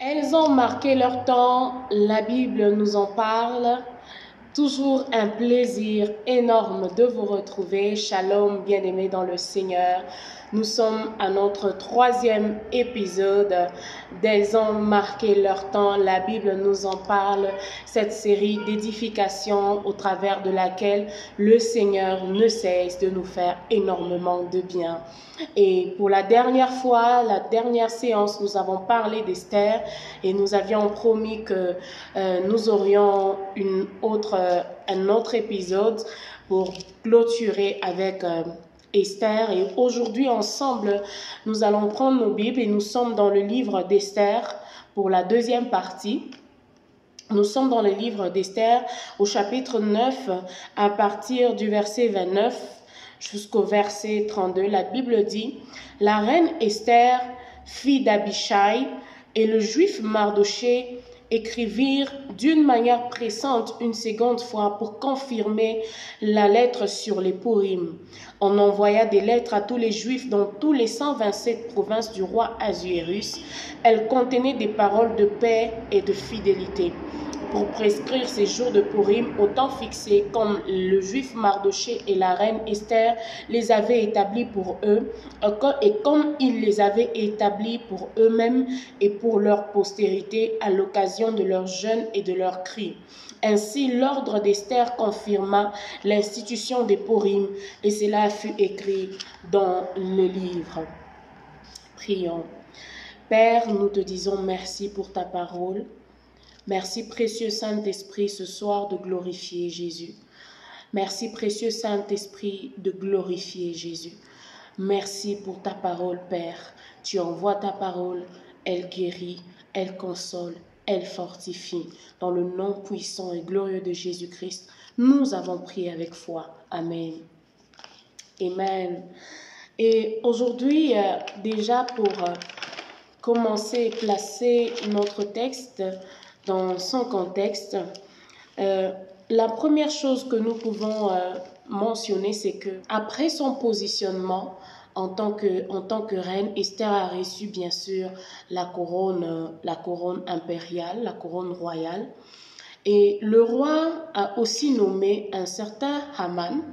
Elles ont marqué leur temps, la Bible nous en parle. Toujours un plaisir énorme de vous retrouver. Shalom, bien-aimés dans le Seigneur. Nous sommes à notre 3e épisode d'Elles ont marqué leur temps. La Bible nous en parle. Cette série d'édification au travers de laquelle le Seigneur ne cesse de nous faire énormément de bien. Et pour la dernière fois, la dernière séance, nous avons parlé d'Esther et nous avions promis que nous aurions un autre épisode pour clôturer avec Esther. Et aujourd'hui, ensemble, nous allons prendre nos Bibles et nous sommes dans le livre d'Esther pour la deuxième partie. Nous sommes dans le livre d'Esther au chapitre 9 à partir du verset 29 jusqu'au verset 32. La Bible dit: La reine Esther, fille d'Abishai, et le juif Mardoché écrivirent d'une manière pressante une seconde fois pour confirmer la lettre sur les Purim. On envoya des lettres à tous les juifs dans tous les 127 provinces du roi Assuérus. Elles contenaient des paroles de paix et de fidélité pour prescrire ces jours de Purim au temps fixé, comme le juif Mardoché et la reine Esther les avaient établis pour eux, et comme ils les avaient établis pour eux-mêmes et pour leur postérité à l'occasion de leur jeûne et de leurs cris. Ainsi, l'ordre d'Esther confirma l'institution des Purim, et cela fut écrit dans le livre. Prions. Père, nous te disons merci pour ta parole. Merci, précieux Saint-Esprit, ce soir de glorifier Jésus. Merci, précieux Saint-Esprit, de glorifier Jésus. Merci pour ta parole, Père. Tu envoies ta parole, elle guérit, elle console, elle fortifie. Dans le nom puissant et glorieux de Jésus-Christ, nous avons prié avec foi. Amen. Amen. Et aujourd'hui, déjà pour commencer et placer notre texte dans son contexte, la première chose que nous pouvons mentionner, c'est que après son positionnement en tant que reine, Esther a reçu bien sûr la couronne impériale, la couronne royale. Et le roi a aussi nommé un certain Haman.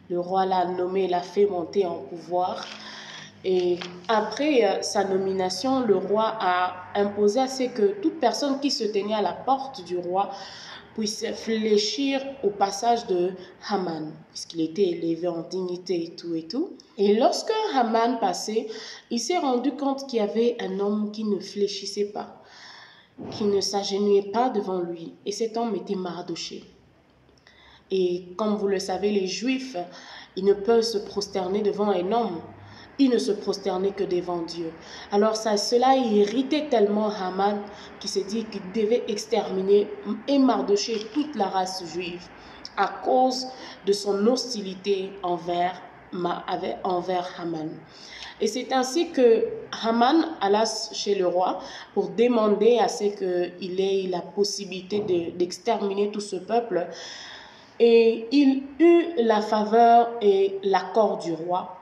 Le roi l'a nommé, l'a fait monter en pouvoir. Et après sa nomination, le roi a imposé à ce que toute personne qui se tenait à la porte du roi puisse fléchir au passage de Haman, puisqu'il était élevé en dignité et tout et tout. Et lorsque Haman passait, il s'est rendu compte qu'il y avait un homme qui ne fléchissait pas, qui ne s'agenouillait pas devant lui. Et cet homme était Mardoché. Et comme vous le savez, les Juifs, ils ne peuvent se prosterner devant un homme. Il ne se prosternait que devant Dieu. Alors cela irritait tellement Haman qu'il s'est dit qu'il devait exterminer et Mardoché toute la race juive à cause de son hostilité envers Haman. Et c'est ainsi que Haman alla chez le roi pour demander à ce qu'il ait la possibilité d'exterminer tout ce peuple. Et il eut la faveur et l'accord du roi.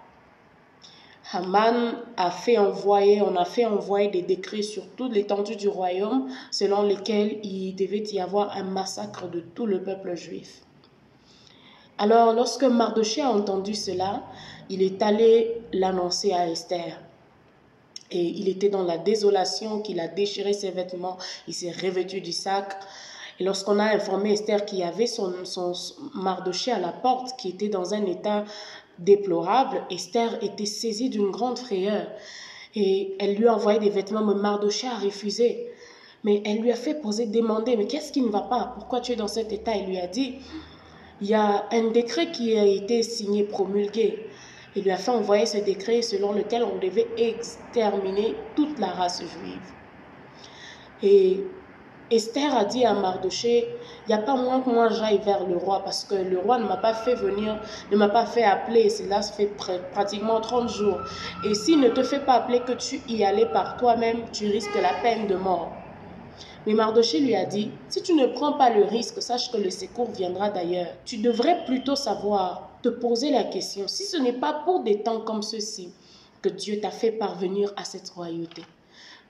Haman on a fait envoyer des décrets sur toute l'étendue du royaume selon lesquels il devait y avoir un massacre de tout le peuple juif. Alors lorsque Mardoché a entendu cela, il est allé l'annoncer à Esther. Et il était dans la désolation, qu'il a déchiré ses vêtements, il s'est revêtu du sac. Et lorsqu'on a informé Esther qu'il y avait son Mardoché à la porte, qui était dans un état déplorable, Esther était saisie d'une grande frayeur. Et elle lui a envoyé des vêtements, mais Mardoché a refusé. Mais elle lui a fait demander, mais qu'est-ce qui ne va pas? Pourquoi tu es dans cet état? Il lui a dit, il y a un décret qui a été signé, promulgué. Il lui a fait envoyer ce décret selon lequel on devait exterminer toute la race juive. Et Esther a dit à Mardoché, il n'y a pas moins que moi j'aille vers le roi parce que le roi ne m'a pas fait venir, ne m'a pas fait appeler. Cela se fait pratiquement 30 jours. Et s'il ne te fait pas appeler, que tu y allais par toi-même, tu risques la peine de mort. Mais Mardoché lui a dit, si tu ne prends pas le risque, sache que le secours viendra d'ailleurs. Tu devrais plutôt savoir, te poser la question, si ce n'est pas pour des temps comme ceux-ci que Dieu t'a fait parvenir à cette royauté.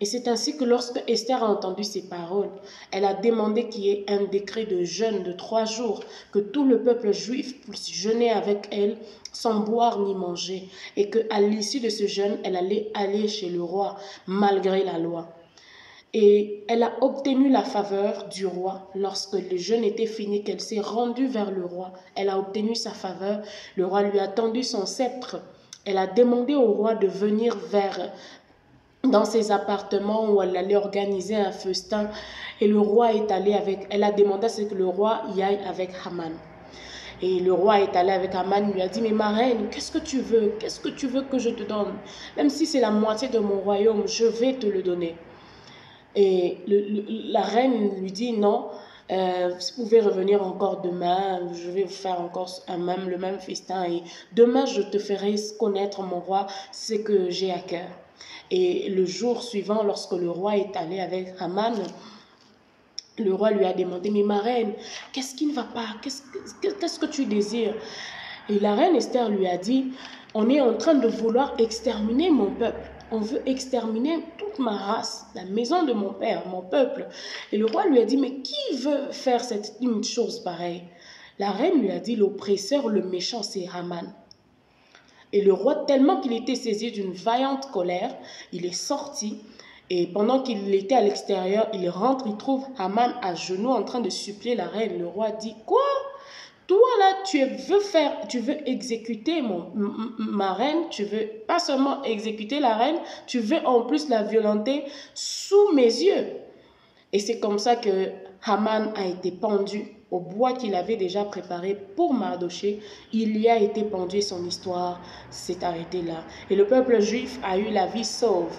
Et c'est ainsi que lorsque Esther a entendu ces paroles, elle a demandé qu'il y ait un décret de jeûne de 3 jours, que tout le peuple juif puisse jeûner avec elle sans boire ni manger, et qu'à l'issue de ce jeûne, elle allait aller chez le roi malgré la loi. Et elle a obtenu la faveur du roi. Lorsque le jeûne était fini, qu'elle s'est rendue vers le roi, elle a obtenu sa faveur. Le roi lui a tendu son sceptre. Elle a demandé au roi de venir dans ses appartements où elle allait organiser un festin. Et le roi est allé avec, elle a demandé à ce que le roi y aille avec Haman. Et le roi est allé avec Haman, lui a dit, mais ma reine, qu'est-ce que tu veux? Qu'est-ce que tu veux que je te donne? Même si c'est la moitié de mon royaume, je vais te le donner. Et la reine lui dit, non, vous pouvez revenir encore demain, je vais vous faire encore le même festin. Et demain, je te ferai connaître, mon roi, ce que j'ai à cœur. Et le jour suivant, lorsque le roi est allé avec Haman, le roi lui a demandé, mais ma reine, qu'est-ce qui ne va pas? Qu'est-ce que tu désires? Et la reine Esther lui a dit, on est en train de vouloir exterminer mon peuple. On veut exterminer toute ma race, la maison de mon père, mon peuple. Et le roi lui a dit, mais qui veut faire une chose pareille? La reine lui a dit, l'oppresseur, le méchant, c'est Haman. Et le roi, tellement qu'il était saisi d'une vaillante colère, il est sorti. Et pendant qu'il était à l'extérieur, il rentre, il trouve Haman à genoux en train de supplier la reine. Le roi dit, quoi? Toi là, tu veux exécuter ma reine, tu veux pas seulement exécuter la reine, tu veux en plus la violenter sous mes yeux. Et c'est comme ça que Haman a été pendu au bois qu'il avait déjà préparé pour Mardochée. Il y a été pendu, son histoire s'est arrêtée là. Et le peuple juif a eu la vie sauve.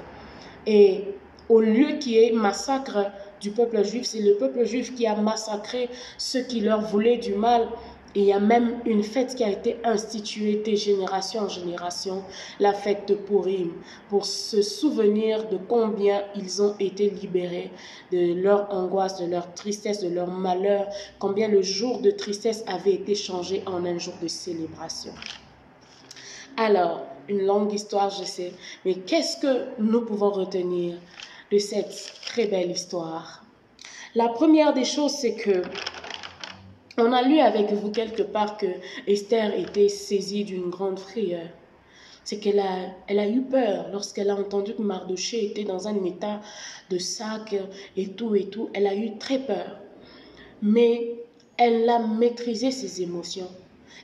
Et au lieu qu'il y ait massacre du peuple juif, c'est le peuple juif qui a massacré ceux qui leur voulaient du mal. Et il y a même une fête qui a été instituée de génération en génération, la fête de Purim, pour se souvenir de combien ils ont été libérés de leur angoisse, de leur tristesse, de leur malheur, combien le jour de tristesse avait été changé en un jour de célébration. Alors, une longue histoire, je sais, mais qu'est-ce que nous pouvons retenir de cette très belle histoire? La première des choses, c'est que on a lu avec vous quelque part que Esther était saisie d'une grande frayeur. C'est qu'elle a eu peur lorsqu'elle a entendu que Mardochée était dans un état de sac et tout. Elle a eu très peur. Mais elle a maîtrisé ses émotions.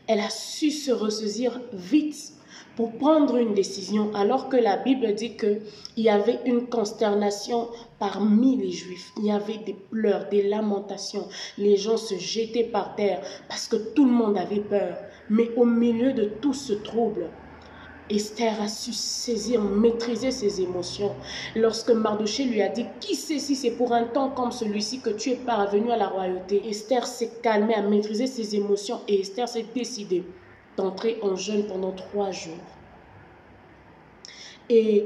Elle a su se ressaisir vite pour prendre une décision, alors que la Bible dit qu'il y avait une consternation parmi les Juifs. Il y avait des pleurs, des lamentations. Les gens se jetaient par terre parce que tout le monde avait peur. Mais au milieu de tout ce trouble, Esther a su saisir, maîtriser ses émotions. Lorsque Mardochée lui a dit, qui sait si c'est pour un temps comme celui-ci que tu es parvenu à la royauté, Esther s'est calmée, a maîtrisé ses émotions et Esther s'est décidée d'entrer en jeûne pendant 3 jours. Et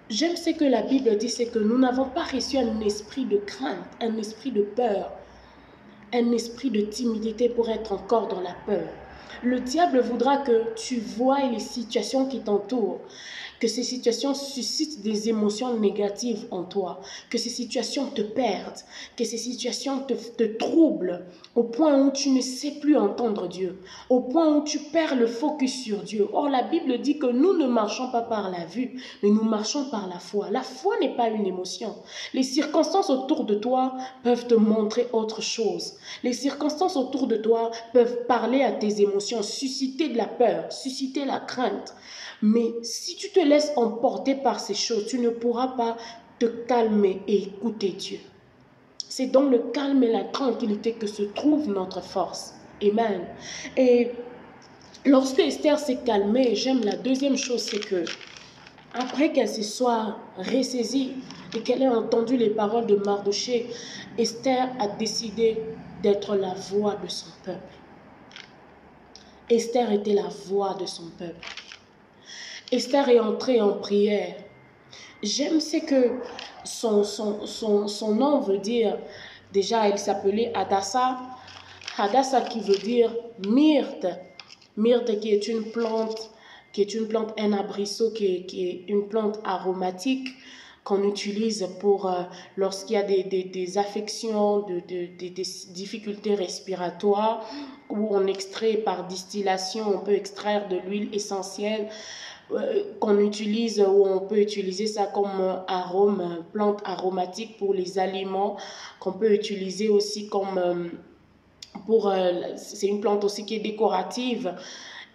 j'aime ce que la Bible dit, c'est que nous n'avons pas reçu un esprit de crainte, un esprit de peur, un esprit de timidité pour être encore dans la peur. Le diable voudra que tu vois les situations qui t'entourent, que ces situations suscitent des émotions négatives en toi, que ces situations te perdent, que ces situations te troublent, au point où tu ne sais plus entendre Dieu, au point où tu perds le focus sur Dieu. Or, la Bible dit que nous ne marchons pas par la vue, mais nous marchons par la foi. La foi n'est pas une émotion. Les circonstances autour de toi peuvent te montrer autre chose. Les circonstances autour de toi peuvent parler à tes émotions, susciter de la peur, susciter la crainte. Mais si tu te laisses emporter par ces choses, tu ne pourras pas te calmer et écouter Dieu. C'est dans le calme et la tranquillité que se trouve notre force. Amen. Et lorsque Esther s'est calmée, j'aime la deuxième chose, c'est que après qu'elle se soit ressaisie et qu'elle ait entendu les paroles de Mardochée, Esther a décidé d'être la voix de son peuple. Esther était la voix de son peuple. Esther est entrée en prière. J'aime ce que son nom veut dire. Déjà, elle s'appelait Hadassa. Hadassa qui veut dire myrte. Myrte qui est une plante, un arbrisseau qui est une plante aromatique. qu'on utilise pour lorsqu'il y a des affections, des difficultés respiratoires, où on extrait par distillation, on peut extraire de l'huile essentielle qu'on utilise, ou on peut utiliser ça comme arôme, plante aromatique pour les aliments, qu'on peut utiliser aussi comme c'est une plante aussi qui est décorative.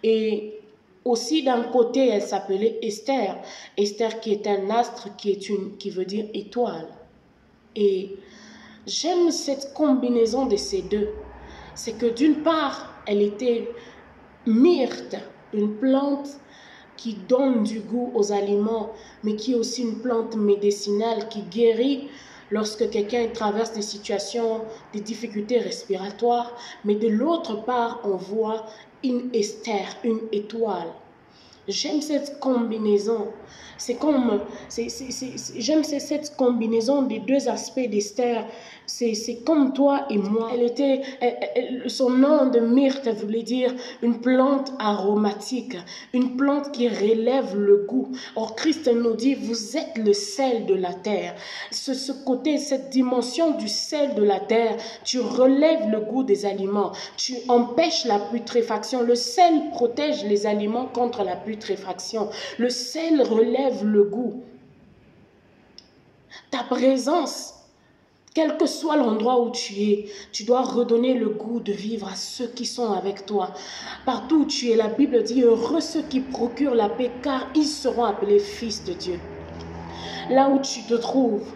Et aussi d'un côté, elle s'appelait Esther. Esther qui est un astre, qui veut dire étoile. Et j'aime cette combinaison de ces deux. C'est que d'une part, elle était myrte, une plante qui donne du goût aux aliments, mais qui est aussi une plante médicinale qui guérit lorsque quelqu'un traverse des situations, des difficultés respiratoires. Mais de l'autre part, on voit une Esther, une étoile. J'aime cette combinaison. J'aime cette combinaison des deux aspects d'Esther. C'est comme toi et moi. Son nom de myrte voulait dire une plante aromatique, une plante qui relève le goût. Or, Christ nous dit, vous êtes le sel de la terre. Ce côté, cette dimension du sel de la terre, tu relèves le goût des aliments, tu empêches la putréfaction. Le sel protège les aliments contre la putréfaction. Le sel relève le goût. Ta présence, quel que soit l'endroit où tu es, tu dois redonner le goût de vivre à ceux qui sont avec toi. Partout où tu es, la Bible dit, heureux ceux qui procurent la paix, car ils seront appelés fils de Dieu. Là où tu te trouves,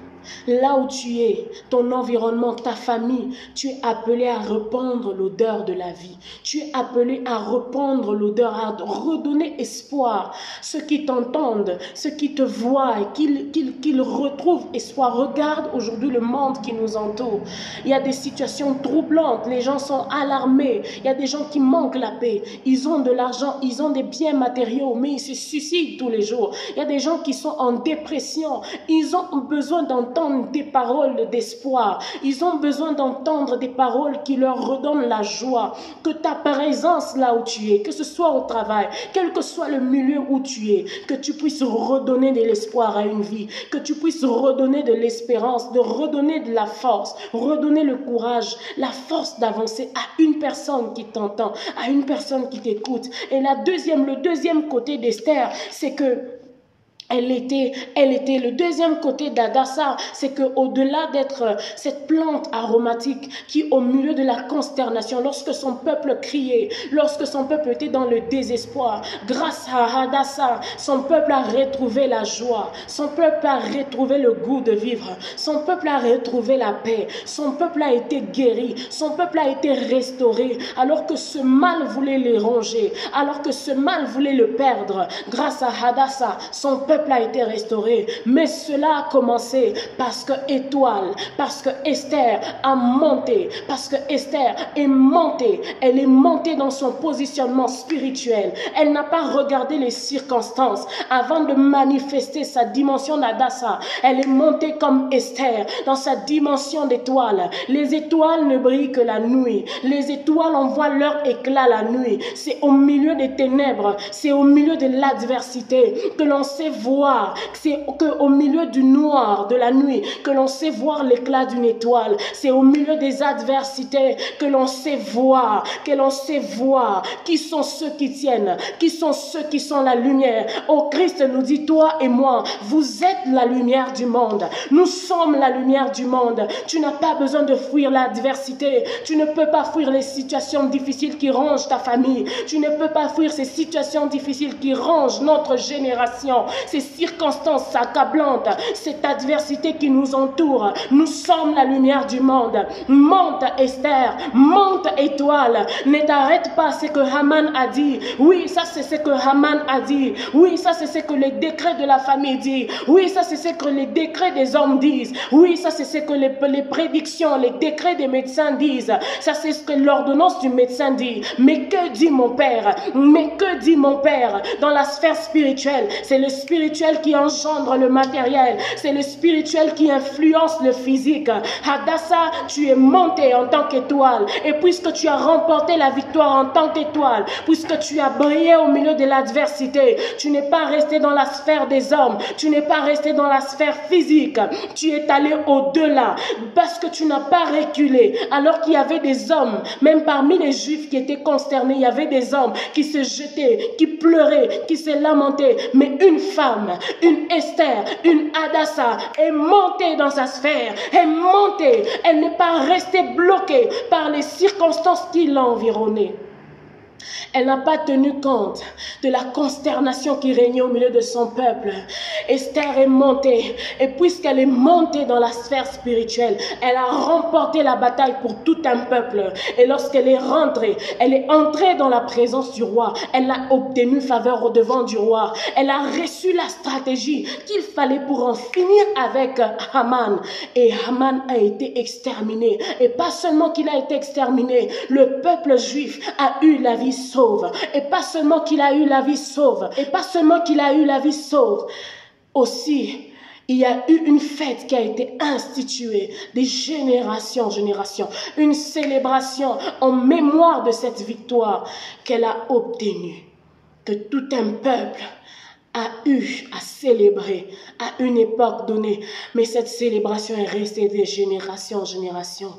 là où tu es, ton environnement, ta famille, tu es appelé à répandre l'odeur de la vie. Tu es appelé à répandre l'odeur, à redonner espoir. Ceux qui t'entendent, ceux qui te voient, qu'ils retrouvent espoir. Regarde aujourd'hui le monde qui nous entoure. Il y a des situations troublantes, les gens sont alarmés. Il y a des gens qui manquent la paix. Ils ont de l'argent, ils ont des biens matériaux, mais ils se suicident tous les jours. Il y a des gens qui sont en dépression. Ils ont besoin d'entendre des paroles d'espoir. Ils ont besoin d'entendre des paroles qui leur redonnent la joie. Que ta présence là où tu es, que ce soit au travail, quel que soit le milieu où tu es, que tu puisses redonner de l'espoir à une vie, que tu puisses redonner de l'espérance, de redonner de la force, redonner le courage, la force d'avancer à une personne qui t'entend, à une personne qui t'écoute. Et le deuxième côté d'Esther, c'est que elle était le deuxième côté d'Hadassah, c'est que au-delà d'être cette plante aromatique qui au milieu de la consternation, lorsque son peuple criait, lorsque son peuple était dans le désespoir, grâce à Hadassah, son peuple a retrouvé la joie, son peuple a retrouvé le goût de vivre, son peuple a retrouvé la paix, son peuple a été guéri, son peuple a été restauré, alors que ce mal voulait les ronger, alors que ce mal voulait le perdre. Grâce à Hadassah, son peuple a été restauré. Mais cela a commencé parce que Esther a monté, parce que Esther est montée. Elle est montée dans son positionnement spirituel. Elle n'a pas regardé les circonstances avant de manifester sa dimension d'Hadassah. Elle est montée comme Esther dans sa dimension d'étoile. Les étoiles ne brillent que la nuit. Les étoiles envoient leur éclat la nuit. C'est au milieu des ténèbres, c'est au milieu de l'adversité que l'on sait voir, c'est au milieu du noir de la nuit que l'on sait voir l'éclat d'une étoile. C'est au milieu des adversités que l'on sait voir, qui sont ceux qui tiennent, qui sont ceux qui sont la lumière. Oh, Christ nous dit, toi et moi, vous êtes la lumière du monde. Nous sommes la lumière du monde. Tu n'as pas besoin de fuir l'adversité. Tu ne peux pas fuir les situations difficiles qui rongent ta famille. Tu ne peux pas fuir ces situations difficiles qui rongent notre génération. Ces circonstances accablantes, cette adversité qui nous entoure. Nous sommes la lumière du monde. Monte Esther, monte étoile. Ne t'arrête pas à ce que Haman a dit. Oui, ça c'est ce que Haman a dit. Oui, ça c'est ce que les décrets de la famille dit. Oui, ça c'est ce que les décrets des hommes disent. Oui, ça c'est ce que les prédictions, les décrets des médecins disent. Ça c'est ce que l'ordonnance du médecin dit. Mais que dit mon Père? Mais que dit mon Père? Dans la sphère spirituelle, c'est le Spirit spirituel qui engendre le matériel. C'est le spirituel qui influence le physique. Hadassah, tu es monté en tant qu'étoile. Et puisque tu as remporté la victoire en tant qu'étoile, puisque tu as brillé au milieu de l'adversité, tu n'es pas resté dans la sphère des hommes, tu n'es pas resté dans la sphère physique, tu es allé au-delà, parce que tu n'as pas reculé, alors qu'il y avait des hommes, même parmi les Juifs qui étaient consternés, il y avait des hommes qui se jetaient, qui pleuraient, qui se lamentaient, mais une femme, une Esther, une Hadassah est montée dans sa sphère, est montée, elle n'est pas restée bloquée par les circonstances qui l'ont environnée. Elle n'a pas tenu compte de la consternation qui régnait au milieu de son peuple. Esther est montée, et puisqu'elle est montée dans la sphère spirituelle, elle a remporté la bataille pour tout un peuple. Et lorsqu'elle est rentrée, elle est entrée dans la présence du roi. Elle a obtenu faveur au devant du roi. Elle a reçu la stratégie qu'il fallait pour en finir avec Haman. Et Haman a été exterminé. Et pas seulement qu'il a été exterminé, le peuple juif a eu la vie sauve. Et pas seulement qu'il a eu la vie sauve. Et pas seulement qu'il a eu la vie sauve. Aussi, il y a eu une fête qui a été instituée des générations en génération. Une célébration en mémoire de cette victoire qu'elle a obtenue. Que tout un peuple a eu à célébrer à une époque donnée. Mais cette célébration est restée de génération en génération.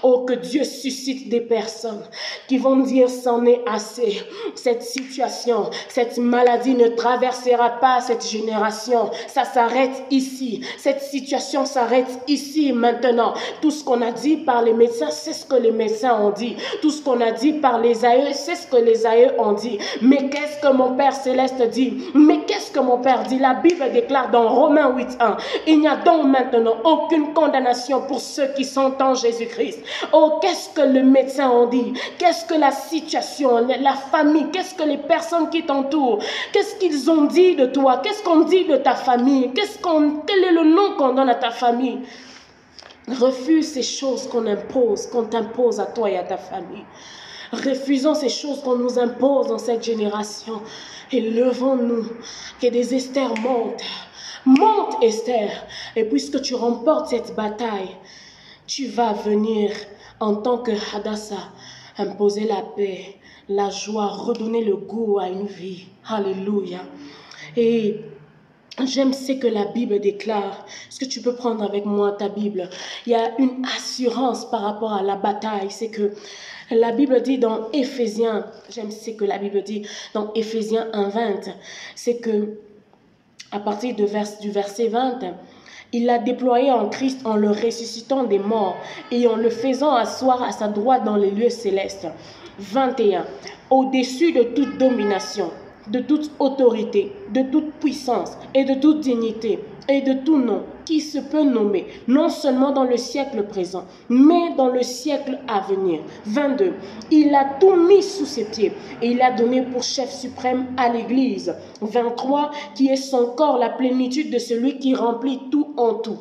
Oh, que Dieu suscite des personnes qui vont dire c'en est assez. Cette situation, cette maladie ne traversera pas cette génération. Ça s'arrête ici. Cette situation s'arrête ici maintenant. Tout ce qu'on a dit par les médecins, c'est ce que les médecins ont dit. Tout ce qu'on a dit par les aïeux, c'est ce que les aïeux ont dit. Mais qu'est-ce que mon Père Céleste dit? Mais qu'est-ce que mon Père dit? La Bible déclare dans Romains 8:1, il n'y a donc maintenant aucune condamnation pour ceux qui sont en Jésus-Christ. Oh, qu'est-ce que le médecin en dit? Qu'est-ce que la situation, la famille, qu'est-ce que les personnes qui t'entourent, qu'est-ce qu'ils ont dit de toi? Qu'est-ce qu'on dit de ta famille? Quel est le nom qu'on donne à ta famille? Refuse ces choses qu'on t'impose à toi et à ta famille. Refusons ces choses qu'on nous impose dans cette génération. Et levons-nous, que des Esther montent. Monte Esther. Et puisque tu remportes cette bataille, tu vas venir en tant que Hadassah imposer la paix, la joie, redonner le goût à une vie. Alléluia. Et j'aime ce que la Bible déclare. Est-ce que tu peux prendre avec moi ta Bible? Il y a une assurance par rapport à la bataille. C'est que la Bible dit dans Éphésiens, j'aime ce que la Bible dit dans Éphésiens 1:20, c'est que à partir du verset 20, il l'a déployé en Christ en le ressuscitant des morts et en le faisant asseoir à sa droite dans les lieux célestes. 21. Au-dessus de toute domination, de toute autorité, de toute puissance et de toute dignité et de tout nom qui se peut nommer, non seulement dans le siècle présent, mais dans le siècle à venir. 22. Il a tout mis sous ses pieds et il a donné pour chef suprême à l'Église. 23. Qui est son corps, la plénitude de celui qui remplit tout en tout.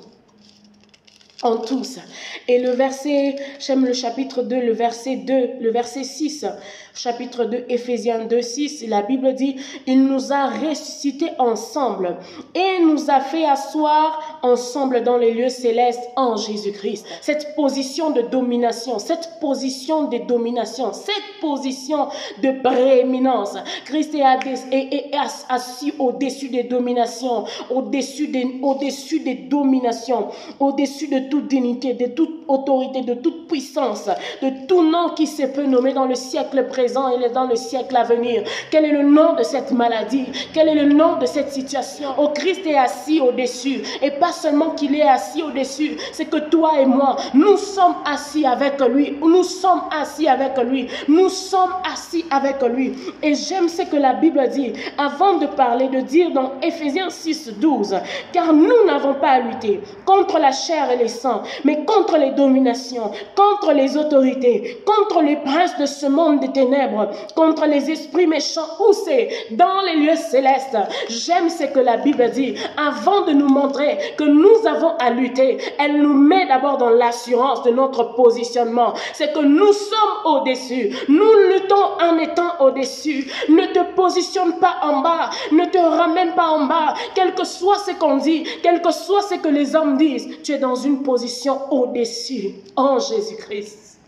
En tous. Et le verset, j'aime le chapitre 2, le verset 2, le verset 6, chapitre 2, Éphésiens 2, 6, la Bible dit, il nous a ressuscités ensemble et nous a fait asseoir ensemble dans les lieux célestes en Jésus-Christ. Cette position de domination, cette position de domination, cette position de prééminence, Christ est assis au-dessus des dominations, au-dessus des dominations, au-dessus de toute dignité, de toute autorité, de toute puissance, de tout nom qui se peut nommer dans le siècle présent et dans le siècle à venir. Quel est le nom de cette maladie? Quel est le nom de cette situation? Oh, Christ est assis au-dessus. Et pas seulement qu'il est assis au-dessus, c'est que toi et moi, nous sommes assis avec lui. Nous sommes assis avec lui. Nous sommes assis avec lui. Et j'aime ce que la Bible dit, avant de parler, de dire dans Éphésiens 6, 12, car nous n'avons pas à lutter contre la chair et les sang, mais contre les dominations, contre les autorités, contre les princes de ce monde des ténèbres, contre les esprits méchants. Où c'est? Dans les lieux célestes. J'aime ce que la Bible dit. Avant de nous montrer que nous avons à lutter, elle nous met d'abord dans l'assurance de notre positionnement. C'est que nous sommes au-dessus. Nous luttons en étant au-dessus. Ne te positionne pas en bas. Ne te ramène pas en bas. Quel que soit ce qu'on dit, quel que soit ce que les hommes disent, tu es dans une position au-dessus en Jésus-Christ.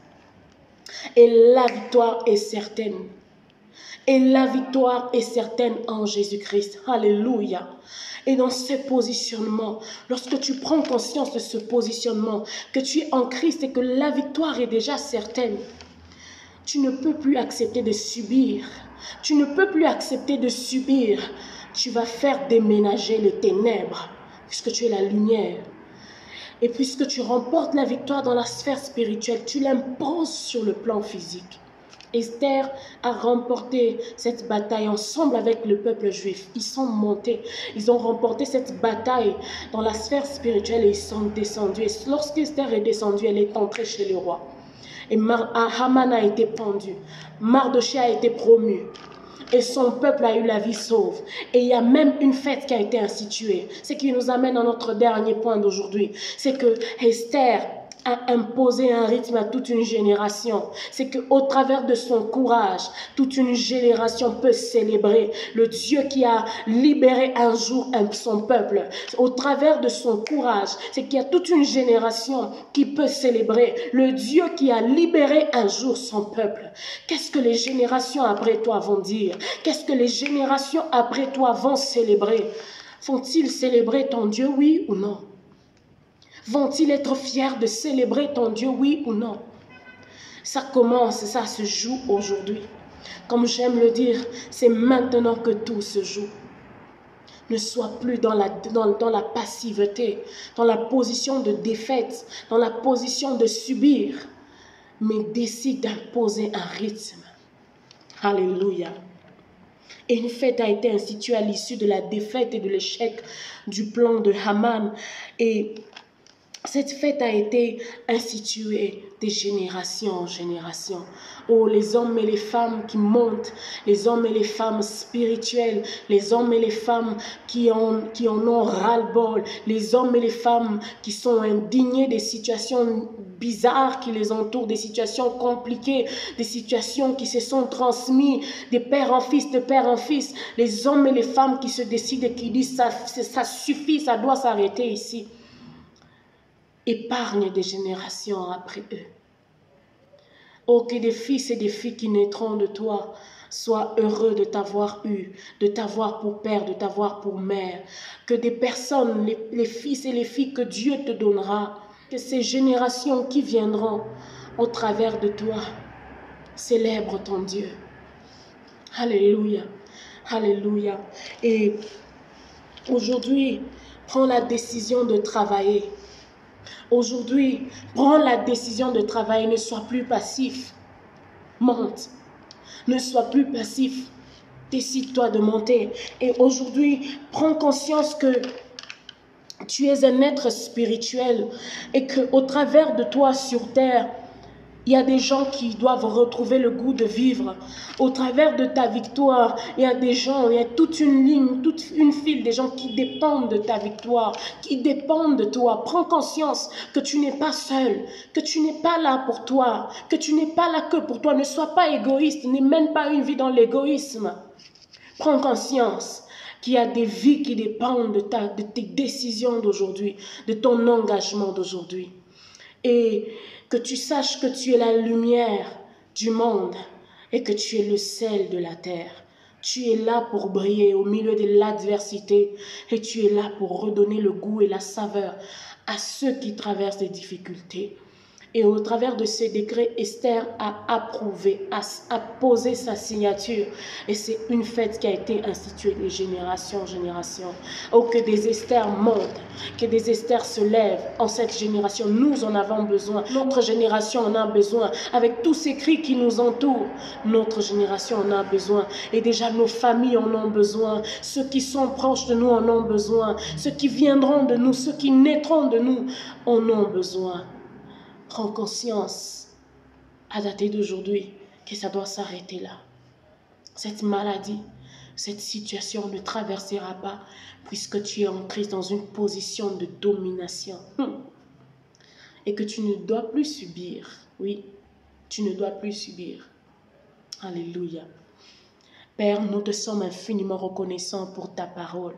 Et la victoire est certaine. Et la victoire est certaine en Jésus-Christ. Alléluia. Et dans ce positionnement, lorsque tu prends conscience de ce positionnement, que tu es en Christ et que la victoire est déjà certaine, tu ne peux plus accepter de subir. Tu ne peux plus accepter de subir. Tu vas faire déménager les ténèbres, puisque tu es la lumière. Et puisque tu remportes la victoire dans la sphère spirituelle, tu l'imposes sur le plan physique. Esther a remporté cette bataille ensemble avec le peuple juif. Ils sont montés, ils ont remporté cette bataille dans la sphère spirituelle et ils sont descendus. Et lorsqu'Esther est descendue, elle est entrée chez le roi. Et Haman a été pendu, Mardochée a été promu. Et son peuple a eu la vie sauve. Et il y a même une fête qui a été instituée. Ce qui nous amène à notre dernier point d'aujourd'hui. C'est que Esther a imposé un rythme à toute une génération. C'est qu'au travers de son courage, toute une génération peut célébrer le Dieu qui a libéré un jour son peuple. Au travers de son courage, c'est qu'il y a toute une génération qui peut célébrer le Dieu qui a libéré un jour son peuple. Qu'est-ce que les générations après toi vont dire? Qu'est-ce que les générations après toi vont célébrer? Vont-ils célébrer ton Dieu, oui ou non? Vont-ils être fiers de célébrer ton Dieu, oui ou non? Ça commence, ça se joue aujourd'hui. Comme j'aime le dire, c'est maintenant que tout se joue. Ne sois plus dans la passivité, dans la position de défaite, dans la position de subir, mais décide d'imposer un rythme. Alléluia. Et une fête a été instituée à l'issue de la défaite et de l'échec du plan de Haman. Et cette fête a été instituée de génération en génération. Oh, les hommes et les femmes qui montent, les hommes et les femmes spirituels, les hommes et les femmes qui en ont ras-le-bol, les hommes et les femmes qui sont indignés des situations bizarres qui les entourent, des situations compliquées, des situations qui se sont transmises de père en fils, de père en fils. Les hommes et les femmes qui se décident et qui disent ça suffit, ça doit s'arrêter ici. Épargne des générations après eux. Oh, que des fils et des filles qui naîtront de toi soient heureux de t'avoir eu, de t'avoir pour père, de t'avoir pour mère. Que des personnes, les fils et les filles que Dieu te donnera, que ces générations qui viendront au travers de toi, célèbrent ton Dieu. Alléluia, alléluia. Et aujourd'hui, prends la décision de travailler. Aujourd'hui, prends la décision de travailler, ne sois plus passif. Monte. Ne sois plus passif. Décide-toi de monter. Et aujourd'hui, prends conscience que tu es un être spirituel et qu'au travers de toi sur terre, il y a des gens qui doivent retrouver le goût de vivre. Au travers de ta victoire, il y a des gens, il y a toute une ligne, toute une file des gens qui dépendent de ta victoire, qui dépendent de toi. Prends conscience que tu n'es pas seul, que tu n'es pas là pour toi, que tu n'es pas là que pour toi. Ne sois pas égoïste, ne mène pas une vie dans l'égoïsme. Prends conscience qu'il y a des vies qui dépendent de tes décisions d'aujourd'hui, de ton engagement d'aujourd'hui. Et que tu saches que tu es la lumière du monde et que tu es le sel de la terre. Tu es là pour briller au milieu de l'adversité et tu es là pour redonner le goût et la saveur à ceux qui traversent des difficultés. Et au travers de ce décret, Esther a approuvé, a posé sa signature. Et c'est une fête qui a été instituée de génération en génération. Oh, que des Esther montent, que des Esther se lèvent en cette génération. Nous en avons besoin. Notre génération en a besoin. Avec tous ces cris qui nous entourent, notre génération en a besoin. Et déjà, nos familles en ont besoin. Ceux qui sont proches de nous en ont besoin. Ceux qui viendront de nous, ceux qui naîtront de nous en ont besoin. Prends conscience, à dater d'aujourd'hui, que ça doit s'arrêter là. Cette maladie, cette situation ne traversera pas puisque tu es entré dans une position de domination. Et que tu ne dois plus subir. Oui, tu ne dois plus subir. Alléluia. Père, nous te sommes infiniment reconnaissants pour ta parole.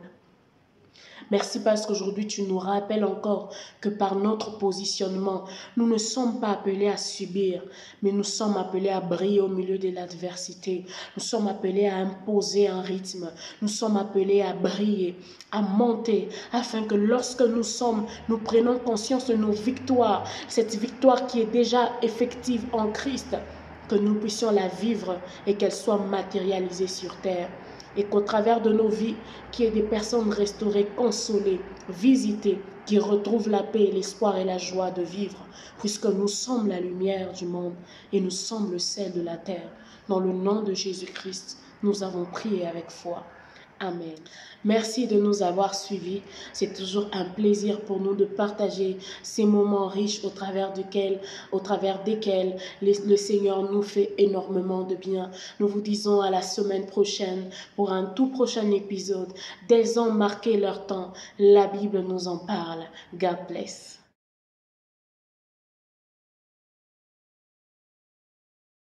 Merci parce qu'aujourd'hui tu nous rappelles encore que par notre positionnement, nous ne sommes pas appelés à subir, mais nous sommes appelés à briller au milieu de l'adversité. Nous sommes appelés à imposer un rythme. Nous sommes appelés à briller, à monter, afin que lorsque nous prenons conscience de nos victoires, cette victoire qui est déjà effective en Christ, que nous puissions la vivre et qu'elle soit matérialisée sur terre. Et qu'au travers de nos vies, qu'il y ait des personnes restaurées, consolées, visitées, qui retrouvent la paix, l'espoir et la joie de vivre, puisque nous sommes la lumière du monde et nous sommes le sel de la terre. Dans le nom de Jésus-Christ, nous avons prié avec foi. Amen. Merci de nous avoir suivis. C'est toujours un plaisir pour nous de partager ces moments riches au travers desquels le Seigneur nous fait énormément de bien. Nous vous disons à la semaine prochaine pour un tout prochain épisode. Dès ont marqué leur temps, la Bible nous en parle. God bless.